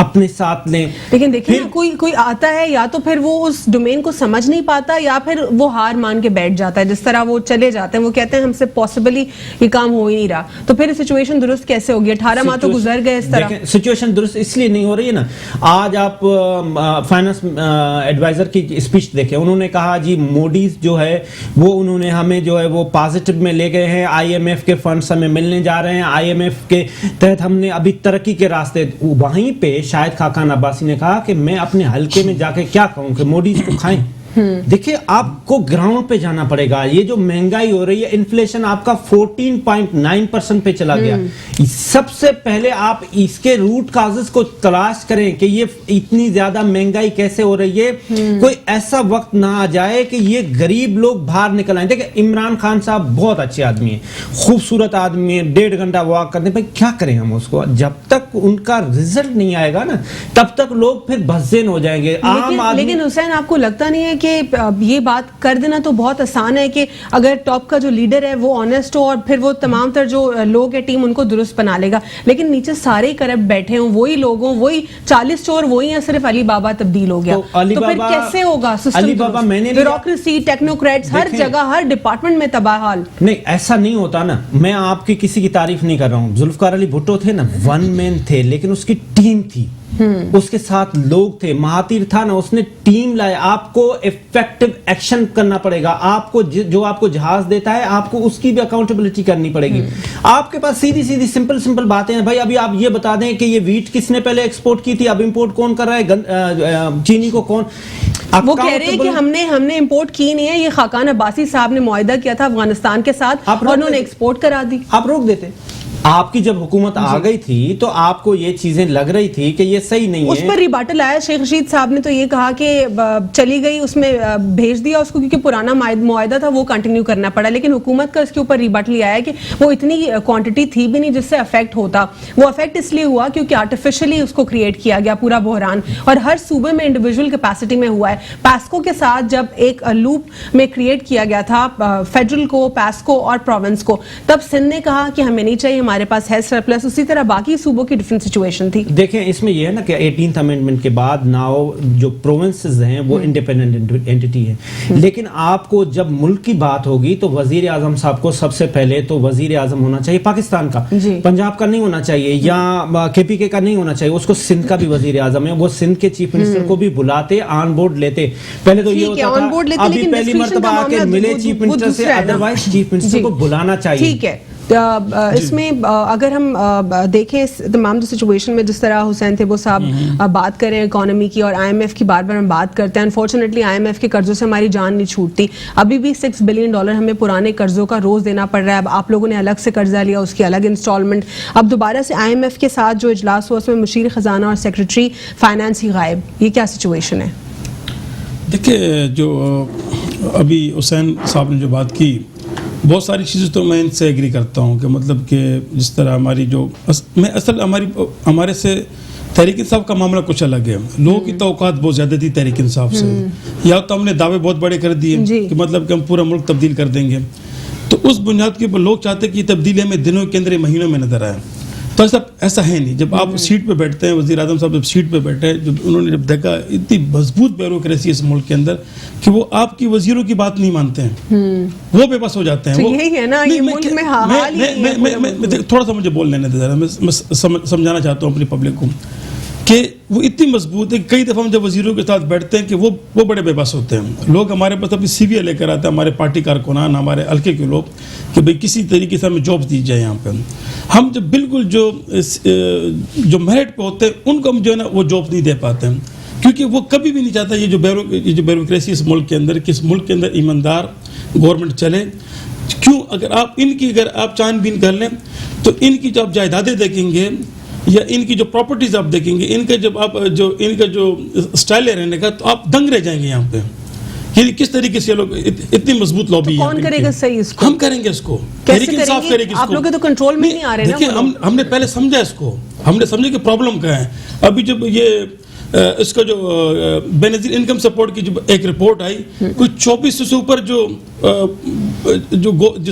اپنے ساتھ لیں. لیکن دیکھیں نا کوئی آتا ہے یا تو پھر وہ اس ڈومین کو سمجھ نہیں پاتا یا پھر وہ ہار مان کے بیٹھ جاتا ہے. جس طرح وہ چلے جاتے ہیں, وہ کہتے ہیں ہم سے پاسبلی یہ کام ہو ہی نہیں رہا, تو پھر سچویشن درست کیسے ہوگی؟ 18 ماہ تو گزر گئے اس طرح. سچویشن درست اس لیے نہیں ہو رہی ہے نا. آج آپ فائنانس ایڈوائزر کی اسپیچ دیکھیں, انہوں نے کہا جی مودی جو ہے وہ انہوں نے ہمیں جو ہے وہ پازیٹیو میں لے گئے ہیں, آئی ایم ایف کے فنڈس ہمیں ملنے جا رہے ہیں, آئی ایم ایف کے تحت ہم نے ابھی ترقی کے راستے. وہیں پہ شاہد خاقان عباسی نے کہا کہ میں اپنے حلقے میں جا کے کیا کہوں کہ مودی اس کو کھائیں. دیکھیں آپ کو گراؤنڈ پہ جانا پڑے گا. یہ جو مہنگائی ہو رہی ہے, انفلیشن آپ کا 14.9% پہ چلا گیا. سب سے پہلے آپ اس کے روٹ کازز کو تلاش کریں کہ یہ اتنی زیادہ مہنگائی کیسے ہو رہی ہے. کوئی ایسا وقت نہ آ جائے کہ یہ غریب لوگ باہر نکل آئیں. دیکھیں عمران خان صاحب بہت اچھے آدمی ہیں, خوبصورت آدمی ہیں, 1.5 گھنٹہ واک کرتے ہیں, کیا کریں ہم اس کو؟ جب تک ان کا رزلٹ نہیں آئے گا نا تب تک لوگ پھر بھزین ہو جائیں گے. لیکن حسین آپ کو لگتا نہیں ہے کہ یہ بات کر دینا تو بہت آسان ہے کہ اگر ٹاپ کا جو لیڈر ہے وہ آنےسٹ ہو اور پھر وہ تمام تر جو لوگ ہیں ٹیم ان کو درست بنا لے گا, لیکن نیچے سارے کرپٹ بیٹھے ہوں, وہی لوگ ہوں, وہی 40 چور وہی ہیں, صرف علی بابا تبدیل ہو گیا, تو پھر کیسے ہوگا سسٹم؟ بیوروکریسی, ٹیکنوکریٹس, ہر جگہ ہر ڈپارٹمنٹ میں تباہ حال. نہیں ایسا نہیں ہوتا نا. میں آپ کی کسی کی تعریف نہیں کر رہا ہوں. ذوالفقار علی بھٹو تھے نا, ون مین تھے, لیکن اس کی ٹیم تھی, اس کے ساتھ لوگ تھے. مہاتیر تھا نا, اس نے ٹیم لائے. آپ کو افیکٹو ایکشن کرنا پڑے گا. آپ کو جو آپ کو جہاز دیتا ہے آپ کو اس کی بھی اکاؤنٹیبلٹی کرنی پڑے گی. آپ کے پاس سیدھی سمپل باتیں ہیں. بھائی ابھی آپ یہ بتا دیں کہ یہ ویٹ کس نے پہلے ایکسپورٹ کی تھی, اب امپورٹ کون کر رہا ہے, چینی کو کون؟ وہ کہہ رہے ہیں کہ ہم نے امپورٹ کی نہیں ہے, یہ خاقان عباسی صاحب نے معاہدہ کیا تھا افغانستان کے ساتھ اور انہوں نے ایکسپورٹ کرا دی. آپ روک دیتے. آپ کی جب حکومت آ گئی تھی تو آپ کو یہ چیزیں لگ رہی تھی کہ یہ صحیح نہیں ہے. اس پر ریباٹل آیا. شیخ رشید صاحب نے تو یہ کہا کہ چلی گئی, اس میں بھیج دیا اس کو کیونکہ پرانا معاہدہ تھا وہ کنٹینیو کرنا پڑا, لیکن حکومت کا اس کے اوپر ریباٹل یہ آیا کہ وہ اتنی کوانٹٹی تھی بھی نہیں جس سے افیکٹ ہوتا. وہ افیکٹ اس لیے ہوا کیونکہ آرٹیفیشلی اس کو کریٹ کیا گیا پورا بحران, اور ہر صوبے میں انڈیویجول کیپیسٹی میں ہوا ہے. پیسکو کے ساتھ جب ایک لوپ میں کریٹ کیا گیا تھا فیڈرل کو, پیسکو اور پروونس کو, تب سندھ نے کہا کہ ہمیں نہیں چاہیے, ہمارے پاس ہے سرپلس. اسی طرح باقی صوبوں کی ڈیفرنٹ سچویشن تھی. دیکھیں اس میں یہ ہے نا کہ 18th امینڈمنٹ کے بعد ناؤ جو پروونسز ہیں وہ انڈیپینڈنٹ اینٹی ہے, لیکن آپ کو جب ملک کی بات ہوگی تو وزیر اعظم صاحب کو سب سے پہلے تو وزیر اعظم ہونا چاہیے پاکستان کا, پنجاب کا نہیں ہونا چاہیے یا کے پی کے کا نہیں ہونا چاہیے. اس کو سندھ کا بھی وزیر اعظم ہے, وہ سندھ کے چیف منسٹر کو بھی بلاتے, آن بورڈ لیتے. پہلے تو یہ ہوتا تھا, ابھی پہلی مرتبہ آ کے ملے چیف منسٹر سے, ادروائز چیف منسٹر کو بلانا چاہیے. ٹھیک ہے. اس میں اگر ہم دیکھیں تمام جو سچویشن میں جس طرح حسین تھے وہ صاحب بات کریں اکانومی کی, اور آئی ایم ایف کی بار بار ہم بات کرتے ہیں. انفارچونیٹلی آئی ایم ایف کے قرضوں سے ہماری جان نہیں چھوٹتی. ابھی بھی $6 بلین ہمیں پرانے قرضوں کا روز دینا پڑ رہا ہے. اب آپ لوگوں نے الگ سے قرضہ لیا, اس کی الگ انسٹالمنٹ. اب دوبارہ سے آئی ایم ایف کے ساتھ جو اجلاس ہوا اس میں مشیر خزانہ اور سیکرٹری فائنانس ہی غائب. یہ کیا سچویشن ہے؟ دیکھیں جو ابھی حسین صاحب نے جو بات کی, بہت ساری چیزیں تو میں ان سے ایگری کرتا ہوں کہ مطلب کہ جس طرح ہماری جو ہمارے سے تحریک انصاف کا معاملہ کچھ الگ ہے. لوگوں کی توقعات بہت زیادہ تھی تحریک انصاف سے, یا تو ہم نے دعوے بہت بڑے کر دیے کہ مطلب کہ ہم پورا ملک تبدیل کر دیں گے, تو اس بنیاد کے اوپر لوگ چاہتے کہ یہ تبدیلی ہمیں دنوں کے اندر, مہینوں میں نظر آئے. تو ایسا ہے نہیں. جب آپ سیٹ پہ بیٹھتے ہیں, وزیر اعظم صاحب جب سیٹ پہ بیٹھے, جب انہوں نے جب دیکھا اتنی مضبوط بیوروکریسی اس ملک کے اندر کہ وہ آپ کی وزیروں کی بات نہیں مانتے ہیں, وہ بے بس ہو جاتے ہیں. یہی ہے نا یہ ملک میں حال ہی. تھوڑا سا مجھے بول لینے دے ذرا, میں سمجھانا چاہتا ہوں اپنی پبلک کو کہ وہ اتنی مضبوط ہے. کئی دفعہ ہم جب وزیروں کے ساتھ بیٹھتے ہیں کہ وہ بڑے بے بس ہوتے ہیں. لوگ ہمارے پاس اپنی سی وی لے کر آتے ہیں, ہمارے پارٹی کارکنان, ہمارے حلقے کے لوگ, کہ بھئی کسی طریقے سے ہمیں جابس دی جائے یہاں پہ. ہم جب بالکل جو میرٹ پہ ہوتے ہیں ان کو ہم جو ہے نا وہ جاب نہیں دے پاتے ہیں, کیونکہ وہ کبھی بھی نہیں چاہتا یہ جو بیوروکریسی اس ملک کے اندر, کہ اس ملک کے اندر ایماندار گورنمنٹ چلے. کیوں اگر آپ چان بین کر لیں تو ان کی جو آپ جائیدادیں دیکھیں گے یا ان کی جو پراپرٹیز آپ دیکھیں گے, ان کا جو اسٹائل ہے رہنے کا, تو آپ دنگ رہ جائیں گے یہاں پہ. یعنی کس طریقے سے لوگ اتنی مضبوط لابی ہے. کون کرے گا صحیح اس کو؟ ہم کریں گے اس کو. کیسے کریں گے؟ آپ لوگ تو کنٹرول میں نہیں آ رہے نا. دیکھیں ہم نے پہلے سمجھا اس کو, ہم نے سمجھا کہ پرابلم کیا ہے. ابھی جب یہ اس کا جو بے نظیر انکم سپورٹ کی جب ایک رپورٹ آئی, کوئی 2400 سے اوپر جو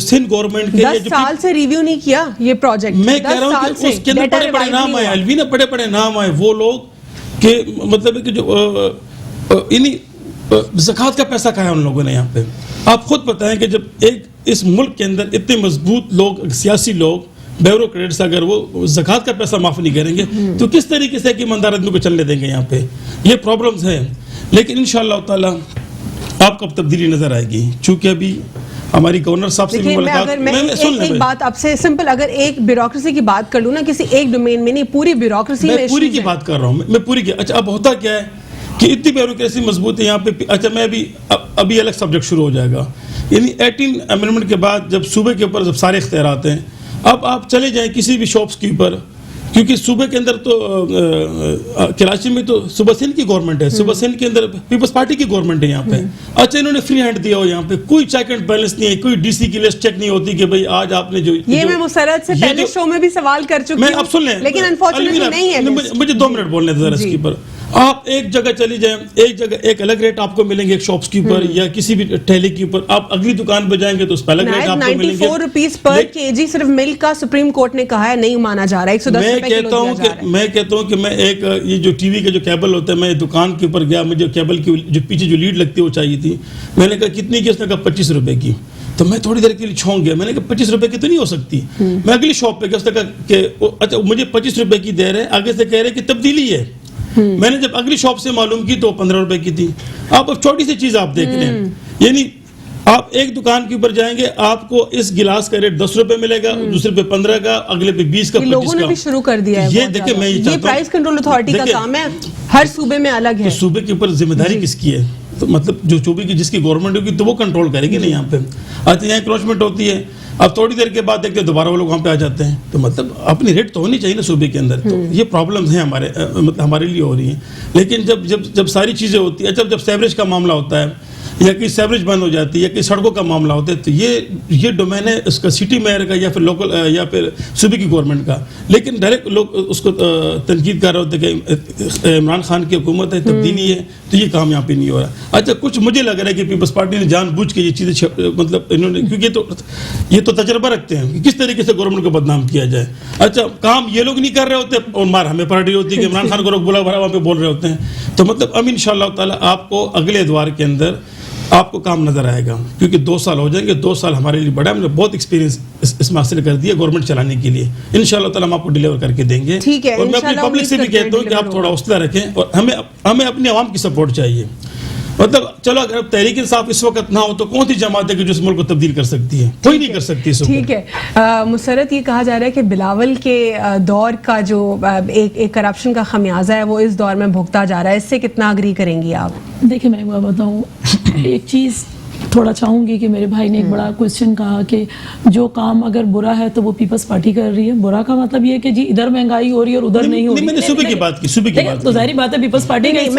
سندھ گورنمنٹ کے 10 سال سے ریویو نہیں کیا یہ پروجیکٹ. میں کہہ رہا ہوں کہ اس کے اندر بڑے بڑے نام آئے, الوینا بڑے بڑے نام آئے, وہ لوگ کہ مطلب ہے کہ جو زکوٰۃ کا پیسہ کھایا ان لوگوں نے یہاں پہ. آپ خود بتائیں کہ جب ایک اس ملک کے اندر اتنے مضبوط لوگ, سیاسی لوگ, بیوروکریٹس اگر وہ زکوٰۃ کا پیسہ معاف نہیں کریں گے تو کس طریقے سے کہ ایماندار آدمی کو چلنے دیں گے یہاں پہ. یہ پرابلمز ہیں, لیکن انشاءاللہ تعالیٰ آپ کو اب تبدیلی نظر آئے گی. چونکہ ابھی ہماری گورنر صاحب سے بھی ملاقات, میں ایک بات آپ سے سمپل, اگر ایک بیوروکریسی کی بات کر لوں نا, کسی ایک ڈومین میں نہیں, پوری بیوروکریسی میں پوری کی بات کر رہا ہوں میں پوری کی. اچھا اب ہوتا کیا ہے کہ اتنی بیوروکریسی مضبوط ہے یہاں پہ. اچھا میں ابھی الگ سبجیکٹ شروع ہو جائے گا, یعنی 18 امینڈمنٹ کے بعد جب صوبے کے اوپر جب سارے اختیارات ہیں, اب آپ چلے جائیں کسی بھی شاپس کے اوپر, کیونکہ صوبے کے اندر تو کراچی میں تو صوبہ سندھ کی گورنمنٹ ہے, صوبہ سندھ کے اندر پیپلز پارٹی کی گورنمنٹ ہے یہاں پہ. اچھا انہوں نے فری ہینڈ دیا ہو, یہاں پہ کوئی چیک اینڈ بیلنس نہیں ہے, کوئی ڈی سی کی لسٹ چیک نہیں ہوتی کہ بھئی آج آپ نے جو یہ میں مسرت سے پہلے شو میں بھی سوال کر چکی ہوں, اب سن لیں, لیکن انفارچونیٹلی نہیں ہے. مجھے 2 منٹ بولنے دیں ذرا اس کے اوپر. آپ ایک جگہ چلی جائیں, ایک جگہ ایک الگ ریٹ آپ کو ملیں گے ایک شاپس کے اوپر یا کسی بھی ٹھیلے کے اوپر. آپ اگلی دکان پہ جائیں گے تو اس پہ الگ ریٹ آپ کو ملیں گے. 94 روپیز پر کے جی صرف ملک کا سپریم کورٹ نے کہا ہے نہیں مانا جا رہا ہے, 110 روپے کلو دیا جا رہا ہے. میں کہتا ہوں کہ میں ایک یہ جو ٹی وی کا جو کیبل ہوتا ہے, میں دکان کے اوپر گیا, مجھے کیبل کی جو پیچھے جو لیڈ لگتی ہے وہ چاہیے تھی. میں نے کہا کتنی کی, اس نے کہا 25 روپے کی. تو میں تھوڑی دیر کے لیے چھونک گیا, میں نے کہا 25 روپے کی تو نہیں ہو سکتی. میں اگلی شاپ پہ گیا, اس نے کہا کہ اچھا مجھے 25 روپے کی دے رہے ہیں, آگے سے کہہ رہے کہ تبدیلی ہے. میں نے جب اگلی شاپ سے معلوم کی تو 15 روپے کی تھی. آپ اب چھوٹی سی چیز آپ دیکھ لیں, یعنی آپ ایک دکان کے اوپر جائیں گے, آپ کو اس گلاس کا ریٹ 10 روپے ملے گا, دوسرے پہ 15 کا, اگلے پہ 20 کا, 25 کا. لوگوں نے بھی شروع کر دیا ہے. یہ دیکھیں, میں یہ چاہتا ہوں, پرائس کنٹرول اتھارٹی کا کام ہے, ہر صوبے میں الگ ہے. صوبے کے اوپر ذمہ داری کس کی ہے؟ تو مطلب جو صوبے کی جس کی گورنمنٹ ہوگی تو وہ کنٹرول کرے گی نا یہاں پہ. آج یہاں انکروچمنٹ ہوتی ہے, اب تھوڑی دیر کے بعد دیکھتے دوبارہ وہ لوگ وہاں پہ آ جاتے ہیں. تو مطلب اپنی ریٹ تو ہونی چاہیے نا صوبے کے اندر. تو یہ پرابلمز ہیں ہمارے لیے ہو رہی ہیں. لیکن جب ساری چیزیں ہوتی ہیں, جب سیوریج کا معاملہ ہوتا ہے یا کہیں سیوریج بند ہو جاتی ہے یا کہیں سڑکوں کا معاملہ ہوتا ہے, تو یہ ڈومین ہے اس کا سٹی میئر کا یا پھر لوکل یا پھر صوبے کی گورنمنٹ کا. لیکن ڈائریکٹ لوگ اس کو تنقید کر رہے ہوتے کہ عمران خان کی حکومت ہے, تبدیلی ہے, تو یہ کام یہاں پہ نہیں ہو رہا. اچھا کچھ مجھے لگ رہا ہے کہ پیپلز پارٹی نے جان بوجھ کے یہ چیزیں مطلب انہوں نے, کیونکہ یہ تو تجربہ رکھتے ہیں کہ کس طریقے سے گورنمنٹ کو بدنام کیا جائے. اچھا کام یہ لوگ نہیں کر رہے ہوتے اور مار ہمیں پارٹی ہوتی ہے کہ عمران خان کو لوگ بلا بھرا وہاں پہ بول رہے ہوتے ہیں. تو مطلب اب انشاءاللہ تعالیٰ آپ کو اگلے ادوار کے اندر آپ کو کام نظر آئے گا, کیونکہ 2 سال ہو جائیں گے. 2 سال ہمارے لیے بڑا, ہم نے بہت ایکسپیرینس اس میں حاصل کر دیا گورنمنٹ چلانے کے لیے. انشاءاللہ تعالیٰ ہم آپ کو ڈیلیور کر کے دیں گے. اور میں اپنی پبلک سے بھی کہتا ہوں کہ آپ تھوڑا حوصلہ رکھیں, اور ہمیں اپنی عوام کی سپورٹ چاہیے. مطلب چلو اگر تحریک انصاف اس وقت نہ ہو تو کون سی جماعت ہے کہ جو اس ملک کو تبدیل کر سکتی ہے؟ کوئی نہیں کر سکتی. ٹھیک ہے. مسرت, یہ کہا جا رہا ہے کہ بلاول کے دور کا جو ایک کرپشن کا خمیازہ ہے وہ اس دور میں بھگتا جا رہا ہے, اس سے کتنا اگری کریں گی آپ؟ دیکھیں میں بتاؤں ایک چیز تھوڑا چاہوں گی کہ میرے بھائی نے ایک بڑا کوشچن کہا کہ جو کام اگر برا ہے تو وہ پیپلز پارٹی کر رہی ہے. برا کا مطلب یہ ہے کہ جی ادھر مہنگائی ہو رہی ہے اور ادھر نہیں ہو رہی. میں نے صوبے کی بات کی, صوبے کی بات تو ظاہری بات ہے پیپلز پارٹی نہیں.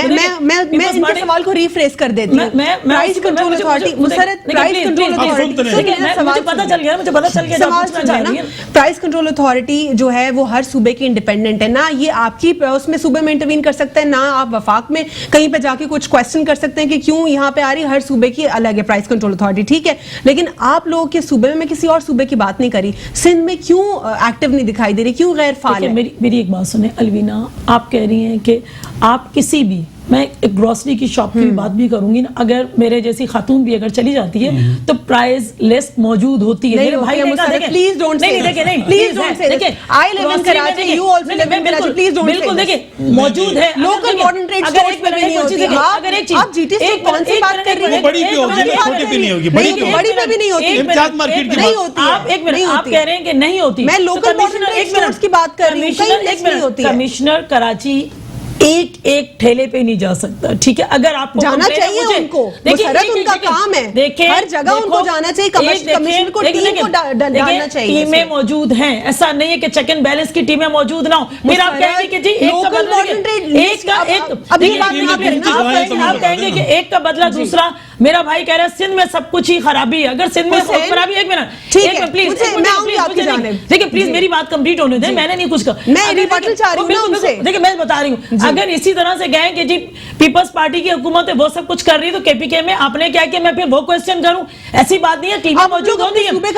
میں ان کے سوال کو ریفریز کر دیتی ہوں. پرائس کنٹرول اتھارٹی, مسرت, پرائس کنٹرول اتھارٹی, مجھے پتہ چل گیا پرائس کنٹرول اتھارٹی جو ہے وہ ہر صوبے کی انڈیپینڈنٹ ہے. نہ یہ آپ کی اس میں صوبے میں انٹروین کر سکتا ہے, نہ آپ وفاق میں کہیں پہ جا کے کچھ کوسچن کر سکتے ہیں کہ کیوں یہاں پہ آ رہی. ہر صوبے کی الگ ہے پرائس کنٹرول اتھارٹی, ٹھیک ہے. لیکن آپ لوگوں کے صوبے میں کسی اور صوبے کی بات نہیں کری. سندھ میں کیوں ایکٹیو نہیں دکھائی دے رہی, کیوں غیر فعال ہے؟ میری ایک بات سنیں الوینا, آپ کہہ رہی ہیں کہ آپ کسی بھی, میں ایک گروسری کی شاپ کی بات بھی کروں گی نا, اگر میرے جیسی خاتون بھی اگر چلی جاتی ہے تو پرائز لسٹ موجود ہوتی ہے. میرے بھائی نے کہا پلیز ڈونٹ سے, نہیں پلیز ڈونٹ سے, دیکھیں I live in Karachi, you also live in Karachi, please don't say. بالکل دیکھیں موجود ہے لوکل ماڈرن ٹریڈ اسٹورز پہ بھی نہیں ہوتی. آپ جی ٹی سے کون سی بات کر رہی ہیں؟ بڑی بھی ہوگی, چھوٹی بھی نہیں ہوگی. بڑی پہ بھی نہیں ہوتی. امتیاز مارکیٹ کی نہیں ہوتی. آپ ایک منٹ, آپ کہہ رہے ہیں کہ نہیں ہوتی. میں لوکل ماڈرن ٹریڈ اسٹورز کی بات کر رہی ہوں, کہیں نہیں ہوتی. کمشنر کراچی ایک ٹھیلے پہ نہیں جا سکتا, ٹھیک ہے. اگر آپ کو جانا چاہیے ان کو, مسرت ان کا کام ہے, ہر جگہ ان کو جانا چاہیے. کمشنر کو ٹیم کو ڈالنا چاہیے. ٹیمیں موجود ہیں, ایسا نہیں ہے کہ چیک اینڈ بیلنس کی ٹیمیں موجود نہ ہوں. پھر آپ کہیں گے کہ جی آپ کہیں گے کہ ایک کا بدلہ دوسرا میرا بھائی کہہ رہا ہے سندھ میں سب کچھ ہی خرابی ہے. اگر سندھ میں خرابی, ایک منٹ پلیز دیکھیں, پلیز میری بات کمپلیٹ ہونے دیں, میں نے نہیں کچھ کہا. دیکھیں میں بتا رہی ہوں, اگر اسی طرح سے گئے کہ جی پیپلز پارٹی کی حکومت ہے وہ سب کچھ کر رہی ہے تو کے پی کے میں آپ نے کیا کہ میں پھر وہ کوسچن کروں, ایسی بات نہیں ہے. ٹی وی موجود ہوتی ہے, میں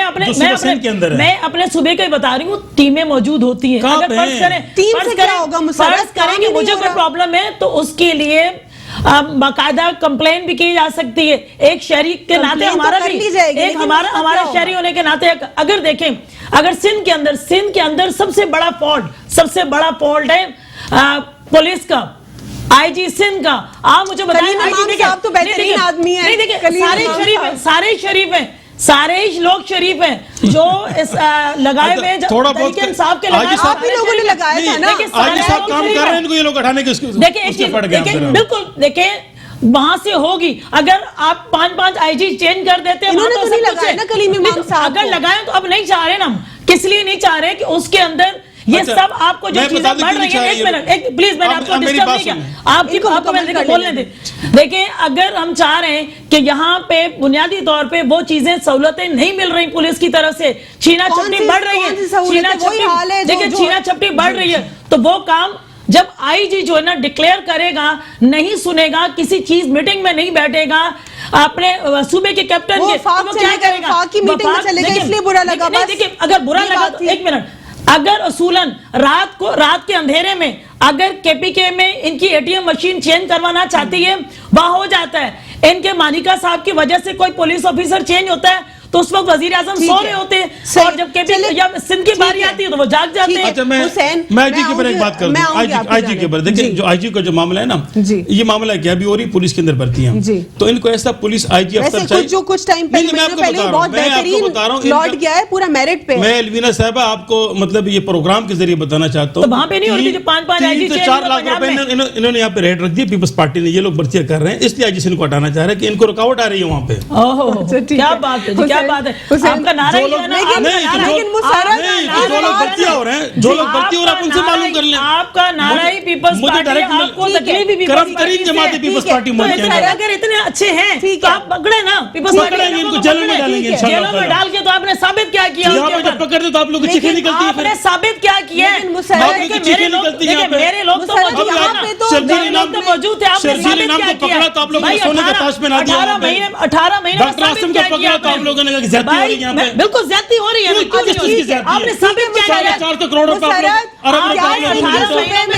اپنے صوبے میں اپنے صوبے کا ہی بتا رہی ہوں, ٹیمیں موجود ہوتی ہیں. اگر فرض کریں کہ مجھے کوئی پرابلم ہے تو اس کے لیے باقاعدہ کمپلین بھی کی جا سکتی ہے. ایک شہری کے ناطے ہمارا شہری ہونے کے ناطے اگر دیکھیں, اگر سندھ کے اندر سب سے بڑا فالٹ ہے پولیس کا, آئی جی سندھ کا. آپ مجھے بتائیں, سارے شریف ہیں, سارے لوگ شریف ہیں جو لگائے ہوئے تحریک انصاف کے لگائے دیکھیں بالکل دیکھیں وہاں سے ہوگی. اگر آپ 5 آئی جی چینج کر دیتے ہیں, اگر لگائیں تو اب نہیں چاہ رہے نا ہم, کس لیے نہیں چاہ رہے کہ اس کے اندر یہ سب آپ کو جو چیزیں بڑھ رہی ہیں. ایک منٹ پلیز, میں نے آپ کو ڈسٹرب نہیں کیا, آپ کو میں بولنے دیں. دیکھیں اگر ہم چاہ رہے ہیں کہ یہاں پہ بنیادی طور پہ وہ چیزیں سہولتیں نہیں مل رہی پولیس کی طرف سے, چھینا چھپٹی بڑھ رہی ہے, دیکھیں چھینا چھپٹی بڑھ رہی ہے, تو وہ کام جب آئی جی جو ہے نا ڈکلیئر کرے گا, نہیں سنے گا, کسی چیز میٹنگ میں نہیں بیٹھے گا اپنے صوبے کے کیپٹن کے, وہ کیا کرے گا. اگر برا لگا تو ایک منٹ, اگر اصولاً رات کے اندھیرے میں اگر کے پی کے میں ان کی A T M machine change کروانا چاہتی ہے وہاں ہو جاتا ہے. ان کے مانیکا صاحب کی وجہ سے کوئی پولیس آفیسر چینج ہوتا ہے تو اس وقت وزیر اعظم سو رہے ہوتے ہیں, اور جب سندھ کی باری آتی ہے تو وہ جاگ جاتے ہیں. میں آئی جی کے اوپر ایک بات کر دوں, آئی جی کے اوپر دیکھیں, جو آئی جی کا جو معاملہ ہے نا, یہ معاملہ کیا ابھی ہو رہی پولیس کے اندر بھرتی ہیں, تو ان کو ایسا پولیس آئی جی افسر چاہیے جو کچھ ٹائم پہلے بہت بہترین لوٹ گیا ہے پورا میرٹ پہ. میں الوینا صاحبہ آپ کو مطلب یہ پروگرام کے ذریعے بتانا چاہتا ہوں, وہاں پہ نہیں ہوتی 5 آئی جی 4 لاکھ روپے انہوں نے یہاں پہ ریٹ رکھ دی پیپلز پارٹی نے, یہ لوگ بھرتیاں کر رہے ہیں, اس لیے آئی جی سے ان کو ہٹانا چاہ رہے ہیں کہ ان کو رکاوٹ آ رہی ہے وہاں پہ. کیا بات ہے, کیا بات ہے. کا نعرہ ہی ہے نا, جو لوگ بھرتی ہو رہے ہیں, جو لوگ بھرتی ہو رہے ہیں ان سے معلوم کر لیں. آپ کا نعرہ ہی پیپلز پارٹی, آپ کو تکلیف بھی کرم ترین جماعت پیپلز پارٹی ملک کے اندر. اگر اتنے اچھے ہیں تو آپ پکڑے نا پیپلز پارٹی, ان کو جیلوں میں ڈالیں گے انشاءاللہ. جیلوں میں ڈال کے تو آپ نے ثابت کیا کیا, یہاں پہ جب پکڑتے تو آپ لوگ کی چیخیں نکلتی ہیں, آپ نے ثابت کیا کیا ہے. میرے لوگ تو موجود تھے, شرجیل انعام کو پکڑا تو آپ لوگوں نے سونے کا تاج پہنا دیا. 18 مہینے ڈاکٹر عاصم کو پکڑا تو آپ لوگوں نے کہا کہ زیادتی ہو رہی ہے یہاں پہ. بالکل زیادتی ہو رہی ہے, آپ نے ثابت کیا کیا, 400 کروڑ روپے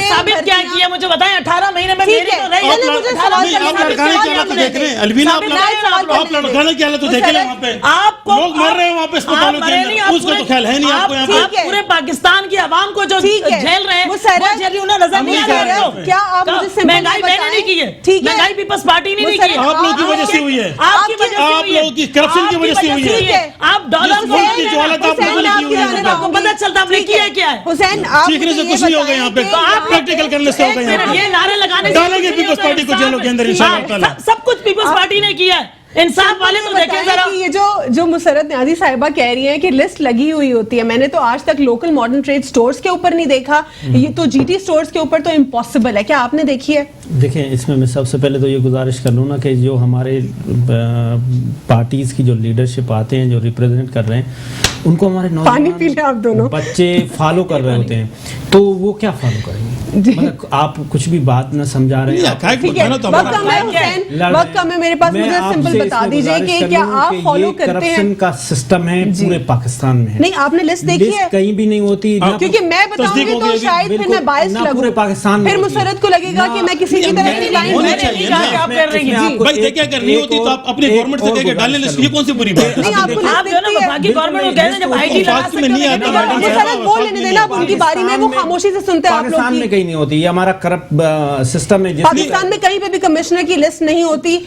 ثابت کیا کیا مجھے بتائیں. 18 مہینے میں میری تو رہی آپ لڑکانے کی حالت دیکھ رہے ہیں الوینا, آپ لڑکانے کی حالت دیکھ رہے ہیں وہاں پہ, آپ لوگ مر رہے ہیں وہاں پہ اسپتالوں کے اندر, اس کا تو خیال ہے نہیں آپ کو یہاں پہ. پورے پاکستان کی عوام کو جو جھیل رہے ہیں وہ جھیل انہیں نظر نہیں آ رہا. کیا آپ مجھے سمپل مہنگائی میں نے نہیں کی ہے, مہنگائی پیپلز پارٹی نے نہیں کی ہے, آپ لوگوں کی وجہ سے ہوئی ہے, آپ لوگوں کی کرپشن کی وجہ سے ہوئی ہے. آپ ڈالر کو پتہ چلتا آپ نے کیا کیا ہے. حسین سیکھنے سے کچھ نہیں ہوگا یہاں پہ, پریکٹیکل کرنے سے ہوگا یہاں پہ. یہ نعرے لگانے ڈالیں گے پیپلز پارٹی کو جیلوں کے اندر انشاءاللہ تعالی. سب کچھ پیپلز پارٹی نے کیا ہے. انصاف والے تو دیکھیں ذرا, یہ جو مسرت نیازی صاحبہ کہہ رہی ہیں کہ لسٹ لگی ہوئی ہوتی ہے, میں نے تو آج تک لوکل ماڈرن ٹریڈ سٹورز کے اوپر نہیں دیکھا, یہ تو جی ٹی سٹورز کے اوپر تو امپاسبل ہے. کیا آپ نے دیکھی ہے؟ دیکھیں اس میں سب سے پہلے تو یہ گزارش کر لوں نا کہ جو ہمارے پارٹیز کی جو لیڈرشپ آتے ہیں, جو ریپرزینٹ کر رہے ہیں, ان کو ہمارے نوجوان بچے فالو کر رہے ہوتے ہیں, تو وہ کیا فالو کریں گے؟ مطلب آپ کچھ بھی بات نہ سمجھا رہے ہیں. وقت کم ہے میرے پاس, مجھے سمپل بتا دیجئے کہ کیا آپ فالو کرتے ہیں؟ کرپشن کا سسٹم ہے پورے پاکستان میں. نہیں آپ نے لسٹ دیکھی ہے؟ کہیں بھی نہیں ہوتی, کیونکہ میں بتاؤں گی تو شاید پھر میں باعث لگوں, پورے پاکستان میں پھر مسرت کو لگے گا کہ میں کسی کی طرف نہیں لائن ہونا چاہیے نا. بھائی دیکھ کیا کرنی ہوتی تو آپ اپنے گورنمنٹ سے کہہ کے ڈالیں لسٹ, یہ کون سی بری بات ہے؟ نہیں آپ کو آپ جو نا وفاقی گورنمنٹ کو کہہ دیں جب آئی ٹی لگا سکتے ہیں, مسرت وہ لینے دینا, ان کی باری میں وہ خاموشی سے سنتے ہیں آپ لوگ کی. پاکستان میں کہیں نہیں ہوتی, یہ ہمارا کرپٹ سسٹم ہے. پاکستان میں کہیں پہ بھی کمشنر کی لسٹ نہیں ہوتی,